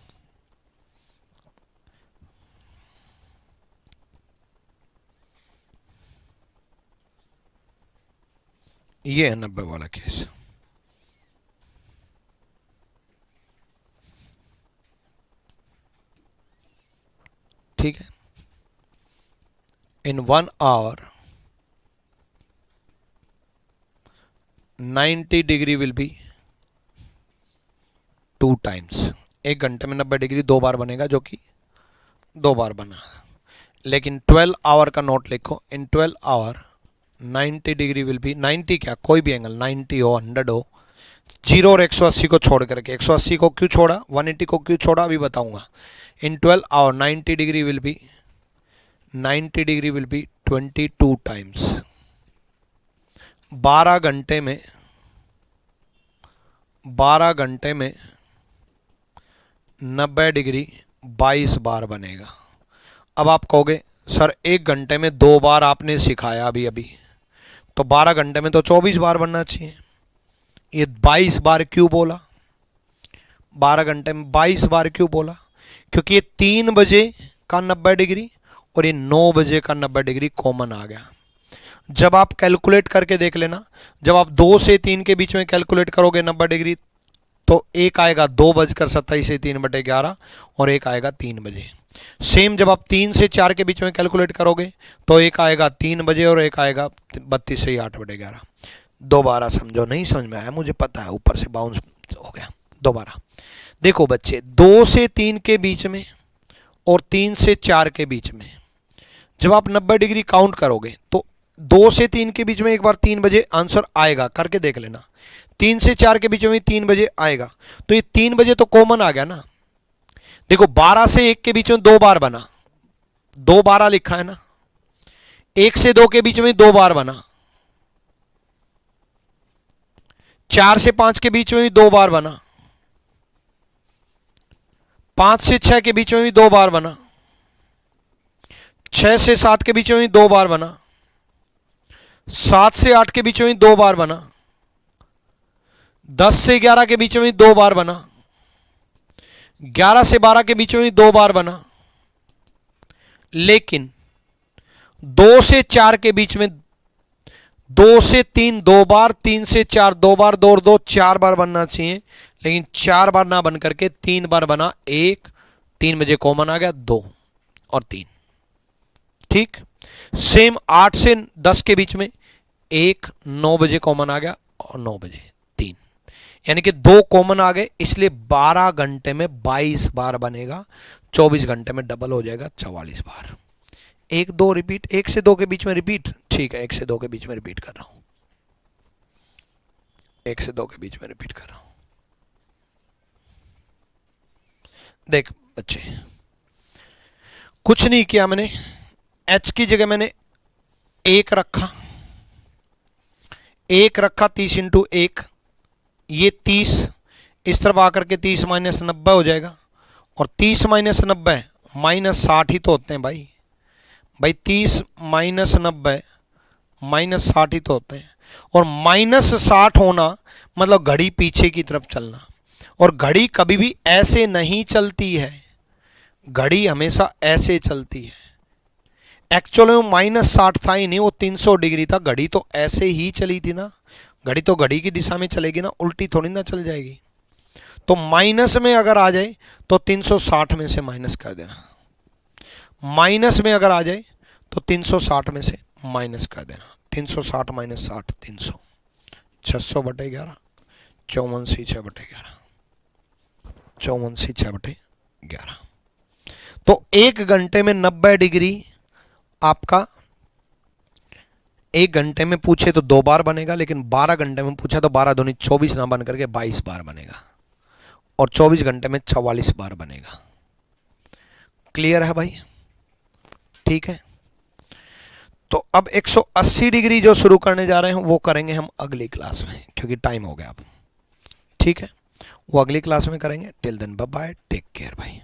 ये है 90 वाला केस। ठीक है, in 1 hour 90 degree will be 2 times. 1 घंटे में 90 डिग्री 2 बार बनेगा, जो कि 2 बार बना। लेकिन 12 आवर का नोट लिखो, इन 12 आवर 90 डिग्री विल बी, 90 क्या, कोई भी एंगल 90 हो 100 हो, 0 और 180 को छोड़ करके। 180 को क्यों छोड़ा, 180 को क्यों छोड़ा, अभी बताऊंगा। In 12 hour 90 degree will be 22 times. 12 घंटे में 90 डिग्री 22 बार बनेगा। अब आप कहोगे सर 1 घंटे में 2 बार आपने सिखाया अभी अभी, तो 12 घंटे में तो 24 बार बनना चाहिए। ये 22 बार क्यों बोला? 12 घंटे में 22 बार क्यों बोला? क्योंकि ये 3 बजे का 90 डिग्री और ये 9 बजे का 90 डिग्री कॉमन आ गया। जब आप कैलकुलेट करके देख लेना, जब आप 2 से 3 के बीच में कैलकुलेट करोगे 90 डिग्री, तो एक आएगा 2:27 से 3/11 और एक आएगा 3 बजे। सेम जब आप 3 से 4 के बीच में कैलकुलेट करोगे तो एक आएगा 3 बजे और एक आएगा 32 से 8/11। दोबारा समझो, नहीं समझ में आया मुझे पता है, ऊपर से बाउंस हो गया। दोबारा देखो बच्चे, 2 से 3 के बीच में और 3 से 4 के बीच में जब आप 90 डिग्री काउंट करोगे तो 2 से 3 के बीच में एक बार 3 बजे आंसर आएगा, करके देख लेना। 3 से 4 के बीच में 3 बजे आएगा, तो ये 3 बजे तो कॉमन आ गया ना। देखो 12 से 1 के बीच में 2 बार बना, 2 12 लिखा है ना। 1 से 2 के बीच में 2 बार बना, 4 से 5 के बीच में भी 2 बार बना, 5 से 6 के बीच में भी 2 बार बना, 6 से 7 के बीच में भी 2 बार बना, 7 से 8 के बीच में भी 2 बार बना, 10 से 11 के बीच में भी 2 बार बना, 11 से 12 के बीच में भी 2 बार बना। लेकिन 2 से 4 के बीच में 2 से 3 2 बार, 3 से 4 2 बार, 2 और 2 4 बार बनना चाहिए, लेकिन 4 बार ना बन करके 3 बार बना। 1 3 बजे कॉमन आ गया, 2 और 3। ठीक। सेम 8 से 10 के बीच में 1 9 बजे कॉमन आ गया और 9 बजे 3, यानी कि 2 कॉमन आ गए, इसलिए 12 घंटे में 22 बार बनेगा, 24 घंटे में डबल हो जाएगा 44 बार। 1 2 रिपीट, 1 से 2 के बीच में रिपीट, ठीक है 1 से 2 के बीच में रिपीट कर रहा हूं, 1 से 2 के बीच में रिपीट कर रहा हूं। देख बच्चे, कुछ नहीं किया मैंने, h की जगह मैंने 1 रखा, 1 रखा 30 × 1, ये 30 इस तरफ आकर के 30 - 90 हो जाएगा, और 30 - 90 -60 ही तो होते हैं भाई। 30 - 90 -60 ही तो होते हैं, और -60 होना मतलब घड़ी पीछे की तरफ चलना, और घड़ी कभी भी ऐसे नहीं चलती है, घड़ी हमेशा ऐसे चलती है। एक्चुअली में -60 था ही नहीं, वो 300 डिग्री था, घड़ी तो ऐसे ही चली थी ना। घड़ी तो घड़ी की दिशा में चलेगी ना, उल्टी थोड़ी ना चल जाएगी। तो माइनस में अगर आ जाए तो 360 में से माइनस कर देना, माइनस में अगर आ जाए तो 360 में से माइनस कर देना। 360 - 60 300, 600/11, 54 × 6/11, 54 × 6/11। तो 1 घंटे में 90 डिग्री आपका 1 घंटे में पूछे तो 2 बार बनेगा, लेकिन 12 घंटे में पूछा तो 12 दूनी 24 ना बन करके 22 बार बनेगा, और 24 घंटे में 44 बार बनेगा। क्लियर है भाई? ठीक है। तो अब 180 डिग्री जो शुरू करने जा रहे हैं वो करेंगे हम अगली क्लास में, क्योंकि टाइम हो गया अब। ठीक है, वो अगली क्लास में करेंगे। Till then bye bye, take care भाई।